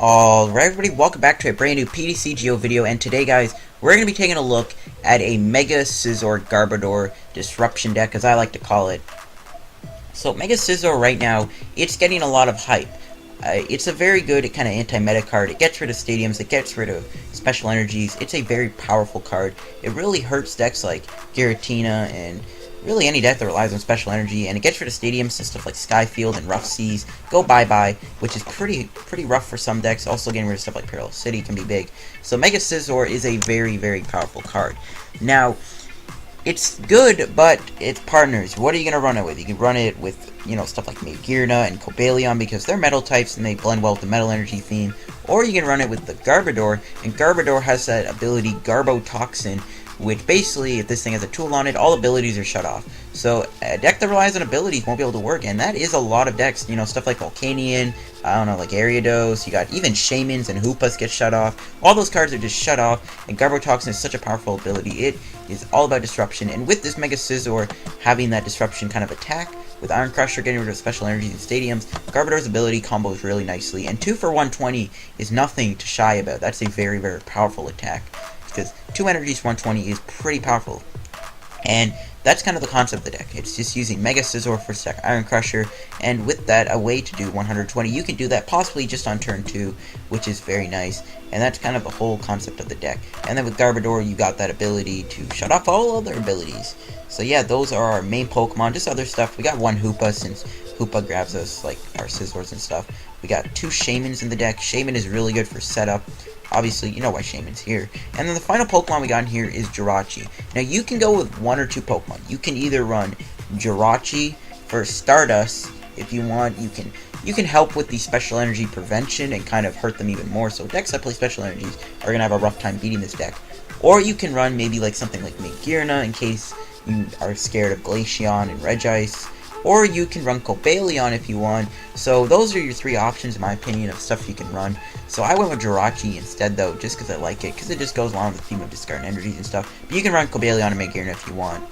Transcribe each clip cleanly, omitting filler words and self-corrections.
Alright everybody, welcome back to a brand new PTCGO video, and today guys, we're going to be taking a look at a Mega Scizor Garbodor Disruption deck, as I like to call it. So Mega Scizor right now, it's getting a lot of hype. It's a very good kind of anti-meta card. It gets rid of stadiums, it gets rid of special energies. It's a very powerful card. It really hurts decks like Giratina and really any deck that relies on special energy, and it gets rid of stadiums, so stuff like Skyfield and Rough Seas go bye-bye, which is pretty rough for some decks. Also getting rid of stuff like Parallel City can be big. So Mega Scizor is a very powerful card. Now, it's good, but it's partners. What are you going to run it with? You can run it with, stuff like Magearna and Cobalion because they're metal types and they blend well with the metal energy theme. Or you can run it with the Garbodor, and Garbodor has that ability Garbotoxin, which basically, if this thing has a tool on it, all abilities are shut off. So a deck that relies on abilities won't be able to work, and that is a lot of decks. Stuff like Volcanion, like Ariados, you got even Shamans and Hoopas get shut off. All those cards are just shut off, and Garbotoxin is such a powerful ability. It is all about disruption, and with this Mega Scizor having that disruption kind of attack, with Iron Crusher getting rid of special energies in stadiums, Garbodor's ability combos really nicely, and 2 for 120 is nothing to shy about. That's a very powerful attack, because 2 energies for 120 is pretty powerful. And that's kind of the concept of the deck. It's just using Mega Scizor for stack Iron Crusher, and with that, a way to do 120. You can do that possibly just on turn 2, which is very nice, and that's kind of the whole concept of the deck. And then with Garbodor, you got that ability to shut off all other abilities. So yeah, those are our main Pokemon. Just other stuff. We got one Hoopa, since Hoopa grabs us like our Scizors and stuff. We got 2 Shamans in the deck. Shaman is really good for setup. Obviously, you know why Shaman's here. And then the final Pokemon we got in here is Jirachi. Now, you can go with 1 or 2 Pokemon. You can either run Jirachi for Stardust. If you want, you can help with the special energy prevention and kind of hurt them even more. So decks that play special energies are going to have a rough time beating this deck. Or you can run maybe like something like Magearna in case you are scared of Glaceon and Regice. Or you can run Cobalion if you want. So those are your 3 options, in my opinion, of stuff you can run. So I went with Jirachi instead, though, just because I like it, because it just goes along with the theme of discarding energies and stuff. But you can run Cobalion and Magearna if you want.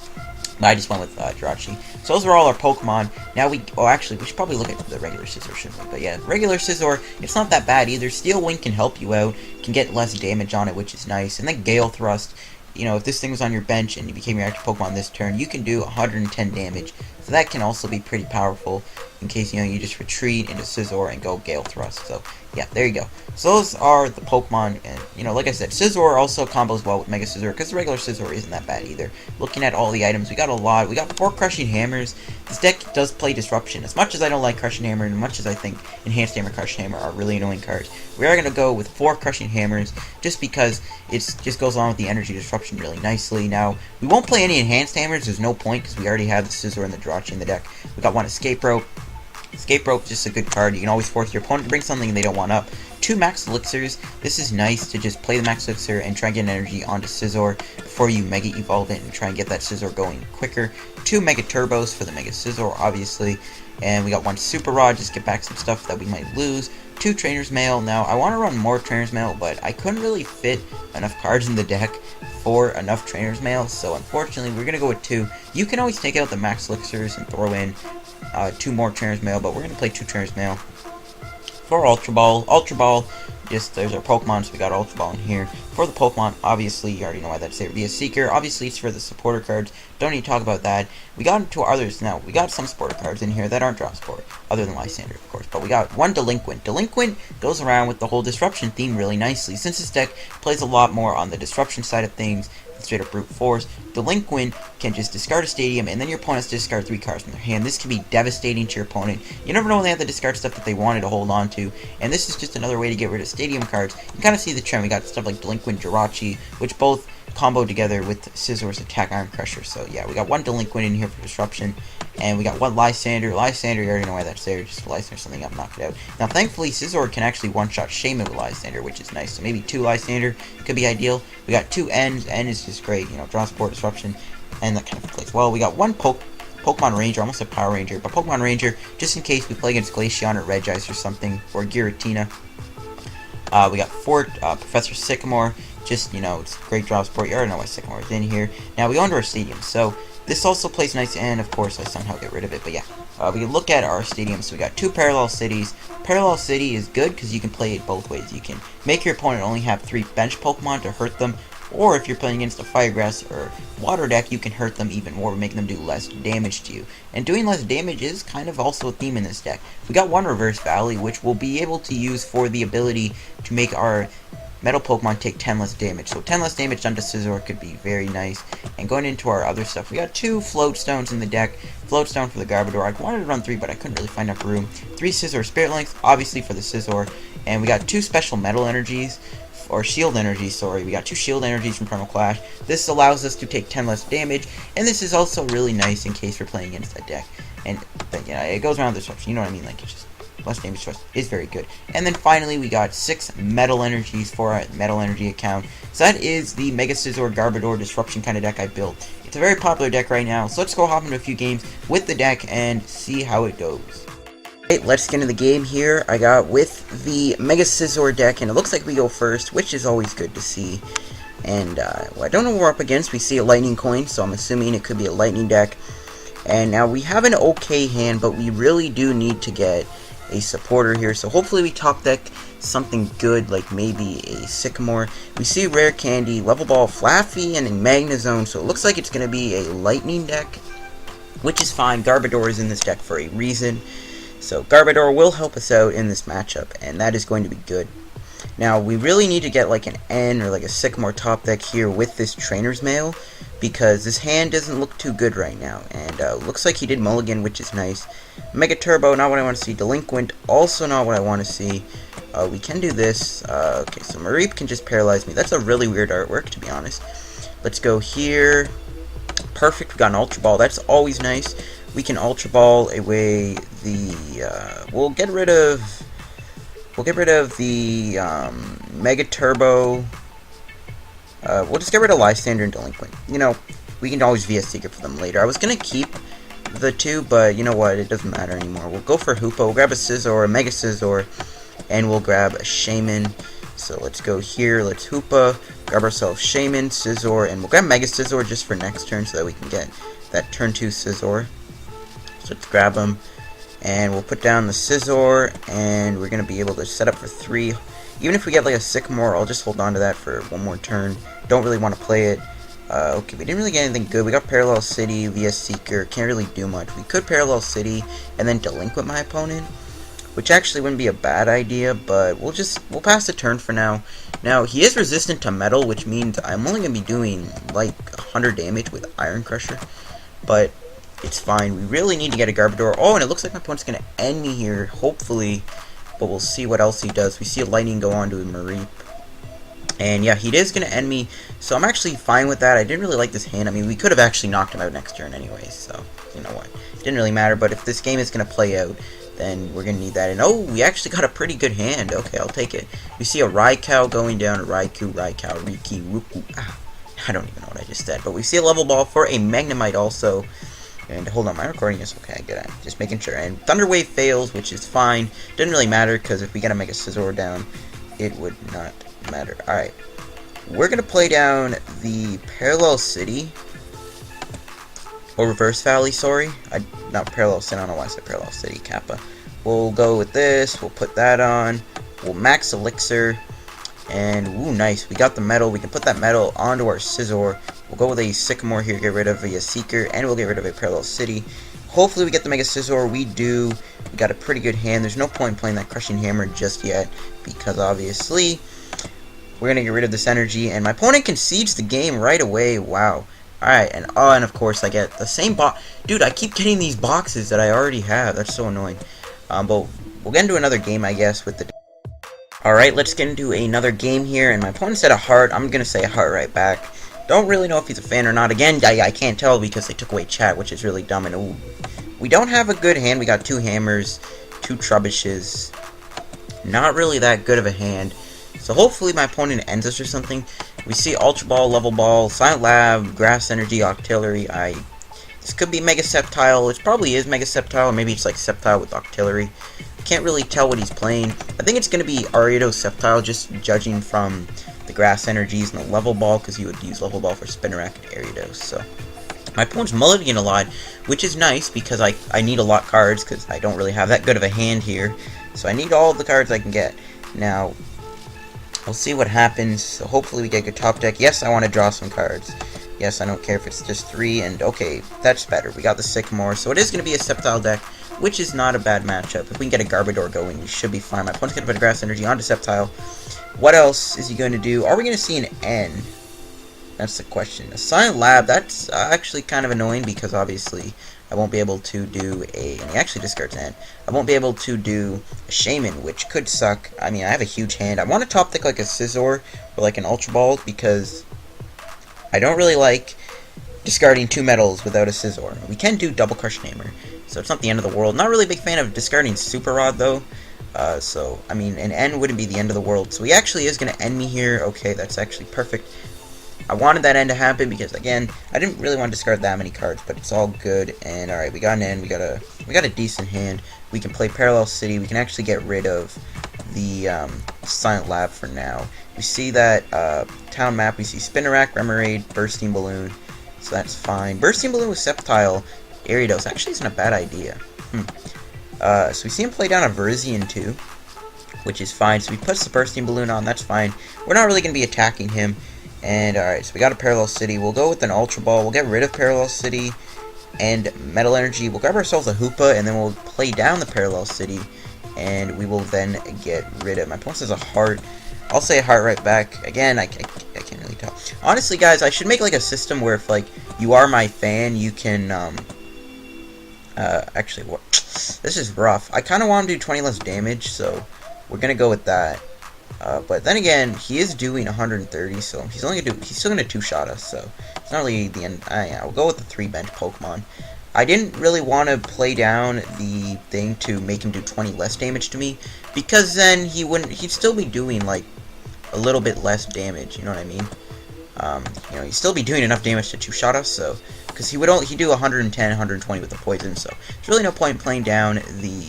But I just went with Jirachi. So those are all our Pokemon. Now actually, we should probably look at the regular Scizor, shouldn't we? But yeah, regular Scizor, it's not that bad either. Steel Wing can help you out, can get less damage on it, which is nice. And then Gale Thrust, if this thing was on your bench and you became your active Pokemon this turn, you can do 110 damage. So that can also be pretty powerful in case, you just retreat into Scizor and go Gale Thrust. So, yeah, there you go. So those are the Pokemon, and, like I said, Scizor also combos well with Mega Scizor, because the regular Scizor isn't that bad either. Looking at all the items, we got a lot. We got 4 Crushing Hammers. This deck does play Disruption. As much as I don't like Crushing Hammer, and as much as I think Enhanced Hammer, Crushing Hammer are really annoying cards, we are going to go with 4 Crushing Hammers, just because it just goes along with the energy disruption really nicely. Now, we won't play any Enhanced Hammers, there's no point, because we already have the Scizor and the Jirachi in the deck. We got 1 Escape Rope. Escape Rope is just a good card. You can always force your opponent to bring something they don't want up. 2 Max Elixirs. This is nice to just play the Max Elixir and try and get energy onto Scizor before you Mega Evolve it and try and get that Scizor going quicker. 2 Mega Turbos for the Mega Scizor, obviously. And we got 1 Super Rod, just get back some stuff that we might lose. 2 Trainer's Mail. Now, I want to run more Trainer's Mail, but I couldn't really fit enough cards in the deck for enough Trainer's Mail, so unfortunately, we're going to go with 2. You can always take out the Max Elixirs and throw in 2 more Trainer's Mail, but we're going to play 2 Trainer's Mail for Ultra Ball. Ultra Ball, there's our Pokemon, so we got Ultra Ball in here. For the Pokemon, obviously, you already know why that's there. Be a Seeker, obviously it's for the supporter cards, don't need to talk about that. We got into others now. We got some supporter cards in here that aren't drop support, other than Lysander, of course, but we got 1 Delinquent. Delinquent goes around with the whole Disruption theme really nicely, since this deck plays a lot more on the Disruption side of things, straight up brute force. Delinquent can just discard a stadium, and then your opponent has to discard 3 cards from their hand. This can be devastating to your opponent. You never know when they have to discard stuff that they wanted to hold on to, and this is just another way to get rid of stadium cards. You kind of see the trend. We got stuff like Delinquent, Jirachi, which both combo together with Scizor's attack Iron Crusher. So yeah, we got 1 Delinquent in here for disruption, and we got 1 Lysander. Lysander, you already know why that's there, just Lysander something up, knock it out. Now thankfully Scizor can actually one-shot Shaman with Lysander, which is nice, so maybe 2 Lysander could be ideal. We got 2 Ns. N is just great, draw support, disruption, and that kind of plays well. We got 1 Pokemon Ranger, almost a Power Ranger, but Pokemon Ranger, just in case we play against Glaceon or Regice or something, or Giratina. We got 4 Professor Sycamore, just, it's great draw support. You already know why Sycamore is in here. Now, we go into our stadium, so this also plays nice, and of course, I somehow get rid of it, but yeah. We can look at our stadiums. So we got 2 Parallel Cities, Parallel City is good because you can play it both ways. You can make your opponent only have 3 bench Pokemon to hurt them, or if you're playing against a Fire Grass or Water deck, you can hurt them even more, making them do less damage to you. And doing less damage is kind of also a theme in this deck. We got one Reverse Valley, which we'll be able to use for the ability to make our Metal Pokemon take 10 less damage. So 10 less damage done to Scizor could be very nice. And going into our other stuff, we got 2 Float Stones in the deck. Float Stone for the Garbodor. I wanted to run 3, but I couldn't really find enough room. 3 Scizor Spirit Links, obviously for the Scizor. And we got 2 Special Metal Energies, or Shield Energies, sorry. We got 2 Shield Energies from Primal Clash. This allows us to take 10 less damage. And this is also really nice in case we're playing against a deck. And, yeah, it goes around the structure. You know what I mean? Like, it's just less damage to us is very good. And then finally, we got 6 Metal Energies for our Metal Energy account. So that is the Mega Scizor Garbodor Disruption kind of deck I built. It's a very popular deck right now, so let's go hop into a few games with the deck and see how it goes. Okay, let's get into the game here. I got with the Mega Scizor deck, and it looks like we go first, which is always good to see. And, well, I don't know what we're up against. We see a Lightning Coin, so I'm assuming it could be a Lightning deck. And now we have an okay hand, but we really do need to get a supporter here, so hopefully we top deck something good, like maybe a Sycamore. We see Rare Candy, Level Ball, Flaffy, and a Magnezone, so it looks like it's going to be a Lightning deck, which is fine. Garbodor is in this deck for a reason, so Garbodor will help us out in this matchup, and that is going to be good. Now, we really need to get like an N or like a Sycamore top deck here with this Trainer's Mail, because this hand doesn't look too good right now, and looks like he did mulligan, which is nice. Mega Turbo, not what I want to see. Delinquent, also not what I want to see. We can do this. Okay, so Mareep can just paralyze me. That's a really weird artwork, to be honest. Let's go here. Perfect, we got an Ultra Ball. That's always nice. We can Ultra Ball away the... we'll get rid of the Mega Turbo. We'll just get rid of Lysander and Delinquent. You know, we can always VS Seeker for them later. I was going to keep the 2, but you know what? It doesn't matter anymore. We'll go for Hoopa. We'll grab a Scizor, a Mega Scizor, and we'll grab a Shaman. So let's go here. Let's Hoopa, grab ourselves Shaman, Scizor, and we'll grab Mega Scizor just for next turn so that we can get that turn 2 Scizor. So let's grab him, and we'll put down the Scizor, and we're going to be able to set up for 3. Even if we get like a Sycamore, I'll just hold on to that for one more turn. Don't really want to play it. Okay, we didn't really get anything good. We got Parallel City, VS Seeker. Can't really do much. We could Parallel City and then Delinquent my opponent, which actually wouldn't be a bad idea, but we'll pass the turn for now. Now, he is resistant to Metal, which means I'm only going to be doing like 100 damage with Iron Crusher, but it's fine. We really need to get a Garbodor. Oh, and it looks like my opponent's going to end me here, hopefully, but we'll see what else he does. We see a Lightning go on to a Mareep. And yeah, he is going to end me, so I'm actually fine with that. I didn't really like this hand. I mean, we could have actually knocked him out next turn anyways, so, you know what. It didn't really matter, but if this game is going to play out, then we're going to need that. And oh, we actually got a pretty good hand. Okay, I'll take it. We see a Raikou going down, a Raikou, Riki, Ruku. I don't even know what I just said, but we see a Level Ball for a Magnemite also. And hold on, my recording is okay, good. I'm just making sure. And Thunder Wave fails, which is fine. Didn't really matter, because if we gotta make a Scizor down, it would not matter. Alright. We're gonna play down the Parallel City. Or Reverse Valley, sorry. Not Parallel City, I don't know why I said Parallel City, Kappa. We'll go with this, we'll put that on. We'll max Elixir. And, ooh, nice. We got the metal. We can put that metal onto our Scizor. We'll go with a Sycamore here, get rid of a Seeker, and we'll get rid of a Parallel City. Hopefully we get the Mega Scizor. We do. We got a pretty good hand. There's no point in playing that Crushing Hammer just yet, because obviously we're going to get rid of this energy, and my opponent concedes the game right away. Wow. Alright, and of course I get the same box. Dude, I keep getting these boxes that I already have. That's so annoying. But we'll get into another game, I guess, with the... Alright, let's get into another game here, and my opponent said a heart. I'm going to say a heart right back. Don't really know if he's a fan or not. Again, I can't tell because they took away chat, which is really dumb. And ooh, we don't have a good hand. We got 2 hammers, 2 Trubbishes. Not really that good of a hand. So hopefully my opponent ends us or something. We see Ultra Ball, Level Ball, Silent Lab, Grass Energy, Octillery. This could be Mega Sceptile. It probably is Mega Sceptile, or maybe it's like Sceptile with Octillery. Can't really tell what he's playing. I think it's going to be Ariados Sceptile, just judging from the Grass Energies and the Level Ball, because he would use Level Ball for Spinnerack and Ariados. So my opponent's mulligan a lot, which is nice because I need a lot of cards because I don't really have that good of a hand here. So I need all the cards I can get. Now, we'll see what happens. So hopefully we get a good top deck. Yes, I want to draw some cards. Yes, I don't care if it's just 3, and okay, that's better. We got the Sycamore, so it is going to be a Sceptile deck, which is not a bad matchup. If we can get a Garbodor going, we should be fine. My opponent's going to put a Grass Energy onto Sceptile. What else is he going to do? Are we going to see an N? That's the question. A Silent Lab, that's actually kind of annoying, because obviously I won't be able to do a... and he actually discards N. I won't be able to do a Shaman, which could suck. I mean, I have a huge hand. I want to top deck like a Scizor or like an Ultra Ball, because I don't really like discarding 2 metals without a Scizor. We can do Double Crush Hammer, so it's not the end of the world. Not really a big fan of discarding Super Rod, though. So, I mean, an N wouldn't be the end of the world. So he actually is going to end me here. Okay, that's actually perfect. I wanted that end to happen because, again, I didn't really want to discard that many cards, but it's all good. And, alright, we got an end. We got a decent hand. We can play Parallel City. We can actually get rid of the Silent Lab for now. We see that town map. We see Spinnerack, Remoraid, Bursting Balloon. So that's fine. Bursting Balloon with Sceptile, Ariados actually isn't a bad idea. So we see him play down a Verzian too, which is fine. So he puts the Bursting Balloon on. That's fine. We're not really going to be attacking him. And alright, so we got a Parallel City. We'll go with an Ultra Ball. We'll get rid of Parallel City and Metal Energy. We'll grab ourselves a Hoopa, and then we'll play down the Parallel City. And we will then get rid of... my opponent has a Heart. I'll say a Heart right back. Again, I can't really tell. Honestly, guys, I should make like a system where if like you are my fan, you can actually, what? This is rough. I kind of want him to do 20 less damage, so we're gonna go with that. But then again, he is doing 130, so he's still gonna two-shot us. So it's not really the end. Yeah, we'll go with the 3 bench Pokemon. I didn't really want to play down the thing to make him do 20 less damage to me, because then he'd still be doing like a little bit less damage. You know what I mean? You know, he'd still be doing enough damage to two-shot us. So because he'd do 110, 120 with the poison. So there's really no point in playing down the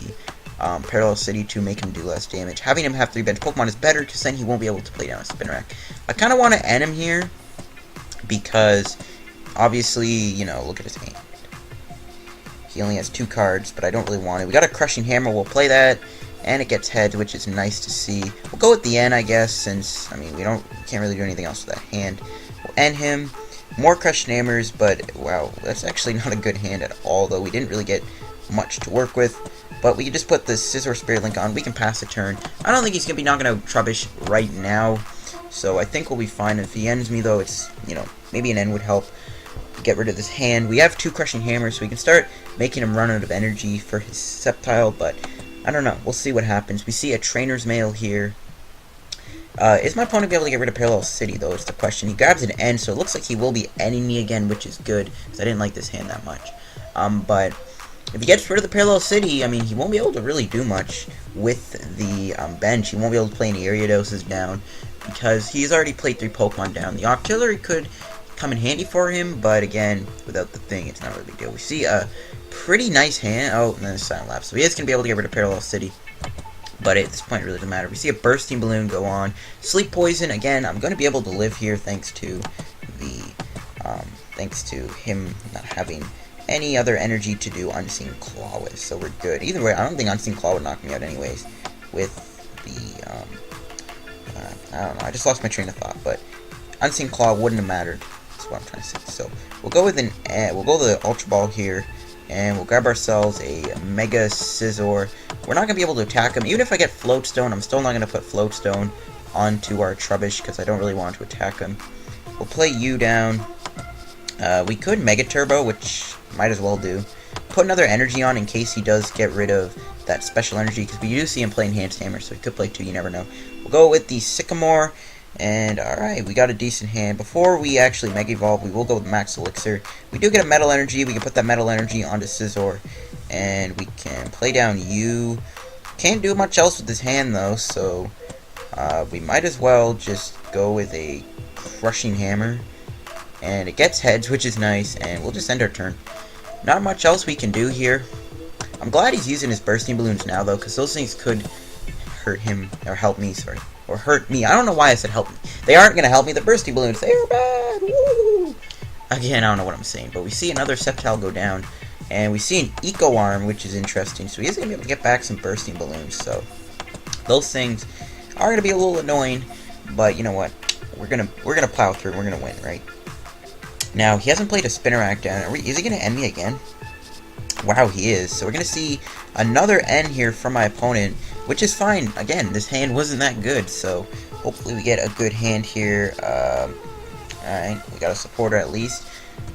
Parallel City to make him do less damage. Having him have 3 bench Pokemon is better, because then he won't be able to play down a Spinnerack. I kind of want to end him here, because obviously, you know, look at his hand. He only has 2 cards, but I don't really want it. We got a Crushing Hammer. We'll play that, and it gets heads, which is nice to see. We'll go with the N, I guess, since, I mean, we can't really do anything else with that hand. We'll end him. More Crushing Hammers, but, wow, that's actually not a good hand at all, though. We didn't really get much to work with. But we can just put the Scizor Spirit Link on. We can pass the turn. I don't think he's going to be knocking out Trubbish right now. So I think we'll be fine. If he ends me, though, it's, you know, maybe an end would help get rid of this hand. We have 2 Crushing Hammers, so we can start making him run out of energy for his Sceptile. But I don't know. We'll see what happens. We see a Trainer's Mail here. Is my opponent be able to get rid of Parallel City, though, is the question. He grabs an end, so it looks like he will be ending me again, which is good, because I didn't like this hand that much. But if he gets rid of the Parallel City, I mean, he won't be able to really do much with the bench. He won't be able to play any Ariadoses down, because he's already played 3 Pokemon down. The Octillery could come in handy for him, but again, without the thing, it's not really a big deal. We see a pretty nice hand. Oh, and then a Silent Lab. So he is going to be able to get rid of Parallel City, but at this point, it really doesn't matter. We see a Bursting Balloon go on. Sleep Poison, again, I'm going to be able to live here thanks to him not having any other energy to do Unseen Claw with, so we're good. Either way, I don't think Unseen Claw would knock me out anyways with the, I don't know, I just lost my train of thought, but Unseen Claw wouldn't have mattered. That's what I'm trying to say. So we'll go with we'll go with the Ultra Ball here, and we'll grab ourselves a Mega Scizor. We're not going to be able to attack him. Even if I get Float Stone, I'm still not going to put Float Stone onto our Trubbish, because I don't really want to attack him. We'll play you down. We could Mega Turbo, which might as well do. Put another energy on in case he does get rid of that special energy, because we do see him play Enhanced Hammer, so he could play 2, you never know. We'll go with the Sycamore, and alright, we got a decent hand. Before we actually Mega Evolve, we will go with Max Elixir. We do get a Metal Energy. We can put that Metal Energy onto Scizor, and we can play down you. Can't do much else with this hand, though, so we might as well just go with a Crushing Hammer. And it gets heads, which is nice, and we'll just end our turn. Not much else we can do here. I'm glad he's using his Bursting Balloons now, though, because those things could hurt him, or help me, sorry. Or hurt me. I don't know why I said help me. They aren't going to help me. The Bursting Balloons, they are bad. Woo! Again, I don't know what I'm saying, but we see another Sceptile go down. And we see an Eco Arm, which is interesting. So he is going to be able to get back some Bursting Balloons. So those things are going to be a little annoying. But you know what? We're gonna plow through. We're gonna win, right? Now he hasn't played a Spinarak down. Is he gonna end me again? Wow, he is. So we're gonna see another end here from my opponent, which is fine. Again, this hand wasn't that good, so hopefully we get a good hand here. Alright, we got a supporter at least.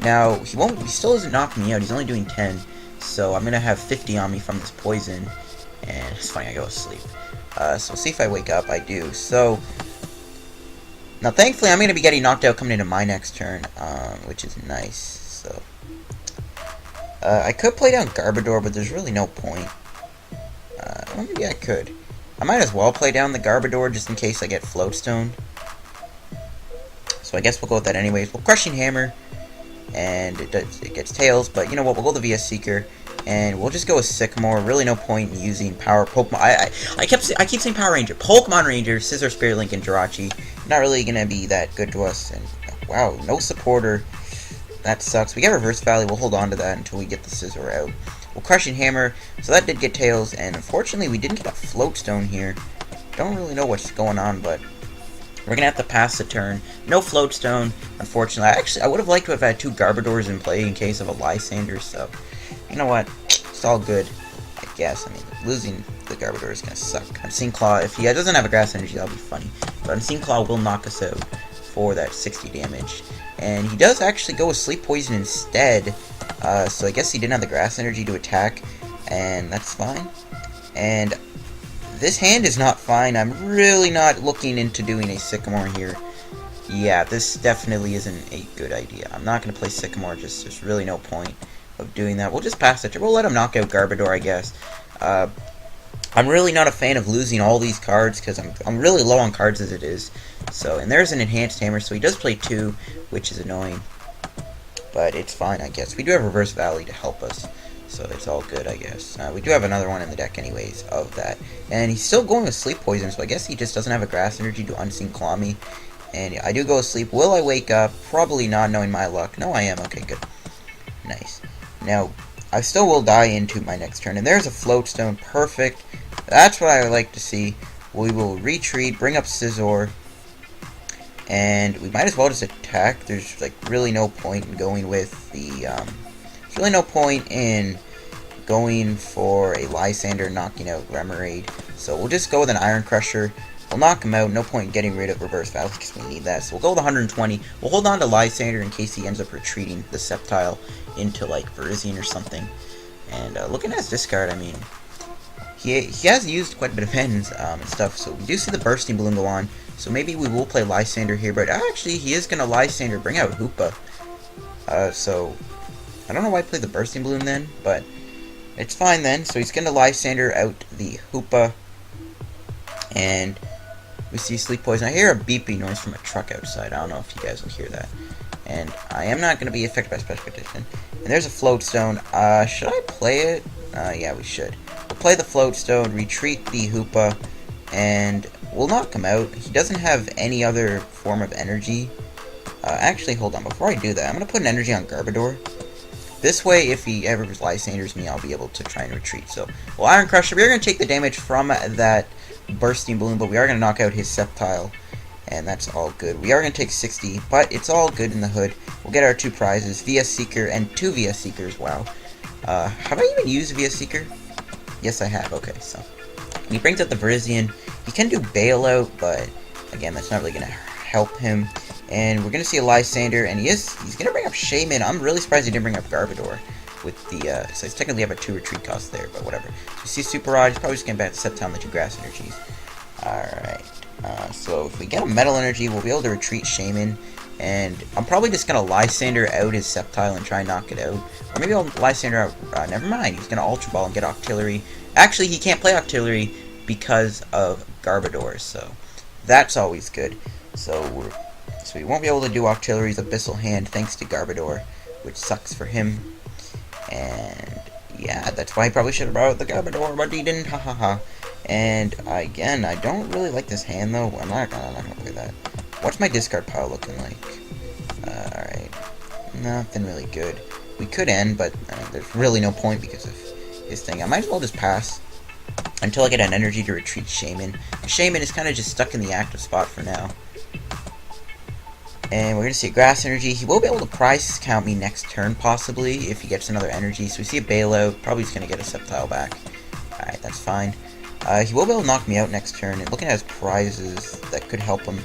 Now, he still isn't knocking me out. He's only doing 10, so I'm gonna have 50 on me from this poison. And it's funny, I go to sleep. So we'll see if I wake up. I do. So now, thankfully, I'm going to be getting knocked out coming into my next turn, which is nice. So I could play down Garbodor, but there's really no point. Well, maybe I could. I might as well play down the Garbodor just in case I get Floatstone. So I guess we'll go with that anyways. We'll Crushing Hammer, and it gets Tails, but you know what? We'll go the VS Seeker, and we'll just go with Sycamore. Really no point in using Power Pokemon. I keep saying Power Ranger. Pokemon Ranger, Scizor, Spirit Link, and Jirachi. Not really gonna be that good to us. And wow, no supporter. That sucks. We got Reverse Valley. We'll hold on to that until we get the Scizor out. We'll Crushing Hammer. So that did get Tails, and unfortunately we didn't get a Floatstone here. Don't really know what's going on, but we're gonna have to pass the turn. No Floatstone, unfortunately. I would have liked to have had 2 Garbodors in play in case of a Lysander. So you know what? It's all good, I guess. I mean, losing the Garbodor is gonna suck. Unseen Claw, if he doesn't have a Grass Energy, that'll be funny. But Unseen Claw will knock us out for that 60 damage. And he does actually go with Sleep Poison instead. So I guess he didn't have the Grass Energy to attack, and that's fine. And this hand is not fine. I'm really not looking into doing a Sycamore here. Yeah, this definitely isn't a good idea. I'm not gonna play Sycamore. There's really no point of doing that. We'll just pass it. We'll let him knock out Garbodor, I guess. I'm really not a fan of losing all these cards because I'm really low on cards as it is. So, and there's an Enhanced Hammer, so he does play 2, which is annoying. But it's fine, I guess. We do have Reverse Valley to help us, so it's all good, I guess. We do have another one in the deck anyways of that. And he's still going with Sleep Poison, so I guess he just doesn't have a Grass Energy to Unseen Claw me. And I do go to sleep. Will I wake up? Probably not, knowing my luck. No, I am. Okay, good. Nice. Now, I still will die into my next turn. And there's a Floatstone. Perfect. That's what I would like to see. We will retreat, bring up Scizor, and we might as well just attack. There's like really no point in going with the there's really no point in going for a Lysander knocking out Remoraid. So we'll just go with an Iron Crusher. We'll knock him out. No point in getting rid of Reverse Valley because we need that. So we'll go with 120. We'll hold on to Lysander in case he ends up retreating the Sceptile into like Virizion or something. And looking at his discard, I mean, he has used quite a bit of ends and stuff. So we do see the Bursting Balloon go on. So maybe we will play Lysander here. But actually, he is going to Lysander, bring out Hoopa. So I don't know why I played the Bursting Balloon then, but it's fine then. So he's going to Lysander out the Hoopa. And we see Sleep Poison. I hear a beeping noise from a truck outside. I don't know if you guys will hear that. And I am not going to be affected by Special Condition. And there's a Floatstone. Should I play it? Yeah, we should. We'll play the Floatstone, retreat the Hoopa, and we'll knock him out. He doesn't have any other form of energy. Actually, hold on. Before I do that, I'm going to put an energy on Garbodor. This way, if he ever Lysanders me, I'll be able to try and retreat. So, well, Iron Crusher, we're going to take the damage from that Bursting Balloon, but we are going to knock out his Sceptile, and that's all good. We are going to take 60, but it's all good in the hood. We'll get our 2 prizes, VS Seeker and 2 VS Seekers. Wow. Have I even used VS Seeker? Yes, I have. Okay, so he brings out the Virizion. He can do Bailout, but again, that's not really going to help him. And we're going to see a Lysander, and he's going to bring up Shaman. I'm really surprised he didn't bring up Garbodor with the, so he's technically have a 2 retreat cost there, but whatever. So we see Super Rod. He's probably just going to back to Sceptile and the 2 Grass Energies. Alright. So if we get a Metal Energy, we'll be able to retreat Shaman. And I'm probably just going to Lysander out his Sceptile and try and knock it out. Or maybe I'll Lysander out, never mind. He's going to Ultra Ball and get Octillery. Actually, he can't play Octillery because of Garbodor, so that's always good. So we won't be able to do Octillery's Abyssal Hand thanks to Garbodor, which sucks for him. And yeah, that's why he probably should have brought out the Garbodor, but he didn't, hahaha. And again, I don't really like this hand though. I'm not gonna play that. What's my discard pile looking like? Alright. Nothing really good. We could end, but there's really no point because of his thing. I might as well just pass until I get an energy to retreat Shaman. Shaman is kind of just stuck in the active spot for now. And we're going to see a Grass Energy. He will be able to price count me next turn, possibly, if he gets another energy. So we see a Bailout. Probably just going to get a Sceptile back. Alright, that's fine. He will be able to knock me out next turn. And looking at his prizes, that could help him.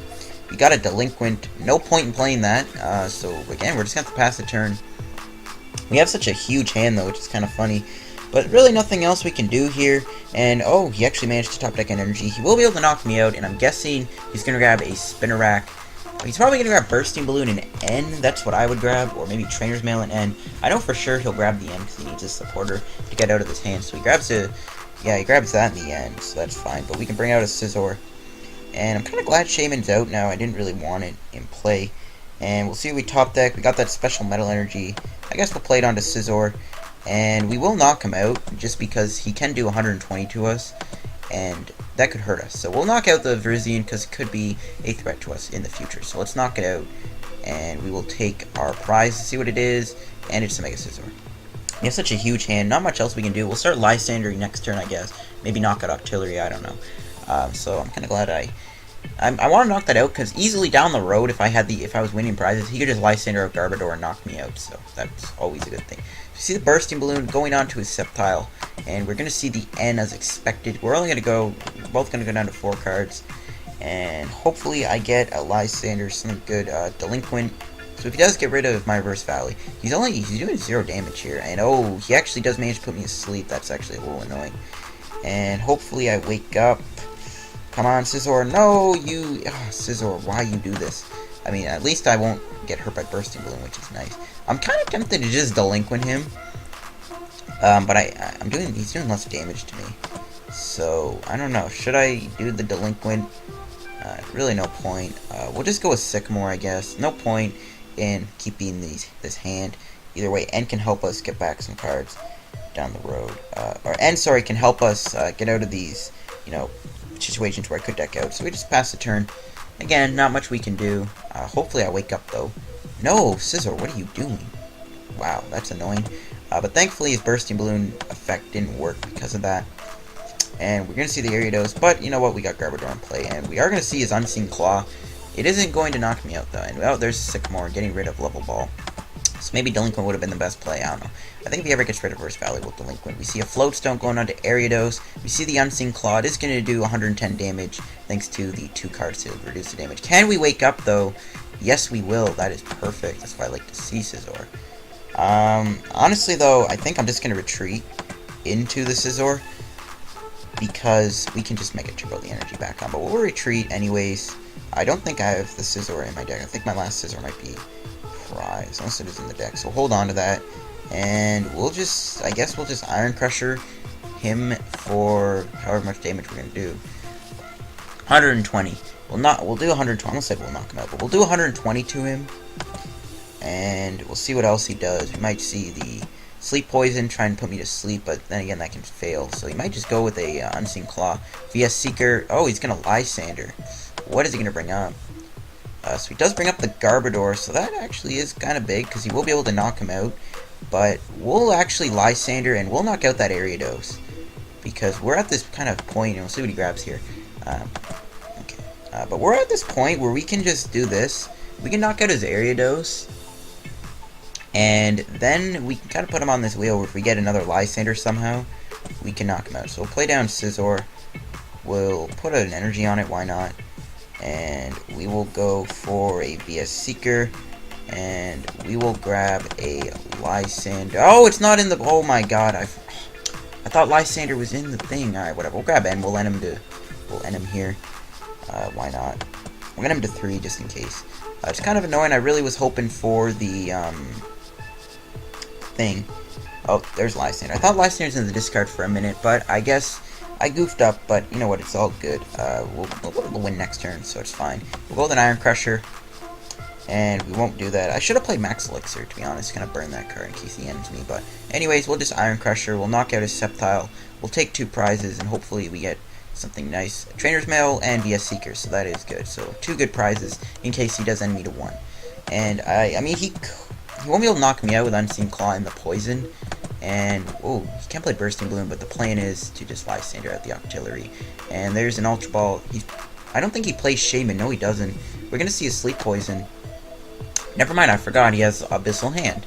We got a Delinquent. No point in playing that. So, again, we're just going to have to pass the turn. We have such a huge hand, though, which is kind of funny. But really nothing else we can do here. And, oh, he actually managed to top deck an energy. He will be able to knock me out, and I'm guessing he's going to grab a Spinnerack. He's probably going to grab Bursting Balloon and N. That's what I would grab. Or maybe Trainer's Mail and N. I know for sure he'll grab the N because he needs a supporter to get out of this hand. So he grabs a... Yeah, he grabs that in the end, so that's fine. But we can bring out a Scizor. And I'm kind of glad Shaman's out now. I didn't really want it in play. And we'll see what we top deck. We got that special Metal Energy. I guess we'll play it onto Scizor. And we will knock him out just because he can do 120 to us. And that could hurt us. So we'll knock out the Virizion because it could be a threat to us in the future. So let's knock it out. And we will take our prize to see what it is. And it's a Mega Scizor. We have such a huge hand. Not much else we can do. We'll start Lysandering next turn, I guess. Maybe knock out Octillery. I don't know. So I'm kind of glad I want to knock that out because easily down the road, if I was winning prizes, he could just Lysander out Garbodor and knock me out. So that's always a good thing. You see the Bursting Balloon going on to his Sceptile, and we're going to see the N as expected. We're only going to go, we're both going to go down to 4 cards, and hopefully I get a Lysander, something good, Delinquent. So if he does get rid of my Reverse Valley, he's doing 0 damage here, and oh, he actually does manage to put me asleep. That's actually a little annoying. And hopefully I wake up. Come on, Scizor. No, you... Scizor, why you do this? I mean, at least I won't get hurt by Bursting Balloon, which is nice. I'm kind of tempted to just Delinquent him. But he's doing less damage to me. So, I don't know. Should I do the Delinquent? Really no point. We'll just go with Sycamore, I guess. No point in keeping this hand. Either way, N can help us get back some cards down the road. Or N, sorry, can help us get out of these, situations where I could deck out. So we just pass the turn. Again, not much we can do. Hopefully I wake up, though. No, Scizor, what are you doing? Wow, that's annoying. But thankfully his Bursting Balloon effect didn't work because of that. And we're going to see the Ariados, but you know what, we got Garbodor in play. And we are going to see his Unseen Claw. It isn't going to knock me out, though. And, well, there's Sycamore getting rid of Level Ball. So maybe Delinquent would have been the best play, I don't know. I think if he ever gets rid of Reverse Valley, we'll Delinquent. We see a Floatstone going on to Ariados. We see the Unseen Claw. It is going to do 110 damage, thanks to the 2 cards to reduce the damage. Can we wake up, though? Yes, we will. That is perfect. That's why I like to see Scizor. Honestly, though, I think I'm just going to retreat into the Scizor, because we can just Mega Turbo the energy back on. But we'll retreat anyways. I don't think I have the Scizor in my deck. I think my last Scizor might be prize, unless it is in the deck. So hold on to that. And we'll just, I guess we'll just Iron Crusher him for however much damage we're going to do. 120. We'll do 120. I almost said we'll knock him out, but we'll do 120 to him. And we'll see what else he does. We might see the Sleep Poison, try and put me to sleep, but then again, that can fail. So he might just go with a Unseen Claw. Via Seeker. Oh, he's going to Lysander. What is he going to bring up? So he does bring up the Garbodor, so that actually is kind of big, because he will be able to knock him out. But we'll actually Lysander, and we'll knock out that Ariados. Because we're at this kind of point, and we'll see what he grabs here. Okay. But we're at this point where we can just do this. We can knock out his Ariados. And then we can kind of put him on this wheel where if we get another Lysander somehow, we can knock him out. So we'll play down Scizor. We'll put an energy on it, why not? And we will go for a VS Seeker. And we will grab a Lysander. Oh, it's not in the... Oh my god, I thought Lysander was in the thing. Alright, whatever. We'll grab N. We'll end him here. Why not? We'll get him to 3 just in case. It's kind of annoying. I really was hoping for the thing. Oh, there's Lysander. I thought Lysander's in the discard for a minute, but I guess I goofed up, but you know what, it's all good. We'll win next turn, so it's fine. We'll go with an Iron Crusher, and we won't do that. I should have played Max Elixir, to be honest. Gonna burn that card in case he ends me, but anyways, we'll just Iron Crusher. We'll knock out his Sceptile. We'll take 2 prizes, and hopefully we get something nice. Trainer's Mail and VS Seeker, so that is good. So 2 good prizes in case he does end me to 1. And I mean, he won't be able to knock me out with Unseen Claw and the poison. And, oh, he can't play Bursting Bloom, but the plan is to just Lysander at the Octillery. And there's an Ultra Ball. I don't think he plays Shaman. No, he doesn't. We're going to see a Sleep Poison. Never mind, I forgot he has Abyssal Hand.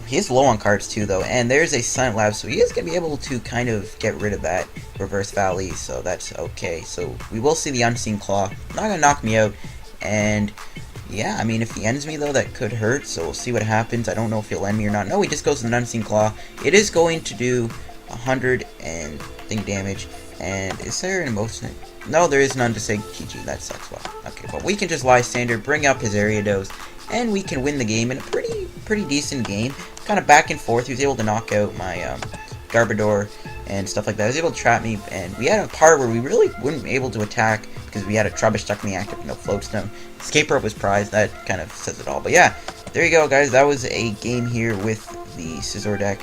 He is low on cards too, though, and there's a Silent Lab, so he is going to be able to kind of get rid of that Reverse Valley, so that's okay. So we will see the Unseen Claw. Not going to knock me out, and yeah, I mean, if he ends me, though, that could hurt, so we'll see what happens. I don't know if he'll end me or not. No, he just goes to the Unseen Claw. It is going to do 100 and thing damage, and is there an emotion? No, there is none to say GG. That sucks. Well, okay, but we can just Lysander, bring up his Ariados, and we can win the game in a pretty decent game. Kind of back and forth. He was able to knock out my Garbodor and stuff like that. He was able to trap me, and we had a part where we really wouldn't be able to attack because we had a Trubbish stuck in the active and no Float Stone. Escape Rope was prized. That kind of says it all. But yeah, there you go, guys. That was a game here with the Scizor deck,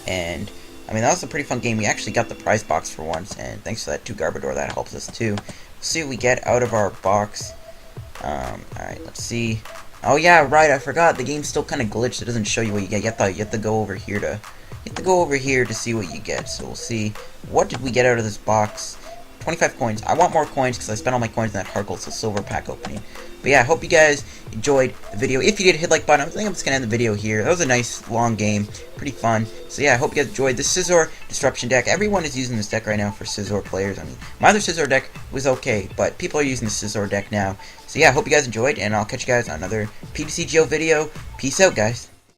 and I mean, that was a pretty fun game. We actually got the prize box for once, and thanks to that 2 Garbodor, that helps us too. Let's see what we get out of our box. Alright, let's see. Oh yeah, right, I forgot. The game's still kind of glitched. It doesn't show you what you get. You have to go over here to see what you get. So we'll see. What did we get out of this box? 25 coins. I want more coins because I spent all my coins in that Harkle, so silver pack opening. But yeah, I hope you guys enjoyed the video. If you did, hit like button. I think I'm just going to end the video here. That was a nice, long game. Pretty fun. So yeah, I hope you guys enjoyed this Scizor Disruption deck. Everyone is using this deck right now for Scizor players. I mean, my other Scizor deck was okay, but people are using the Scizor deck now. So yeah, I hope you guys enjoyed, and I'll catch you guys on another PTCGO video. Peace out, guys.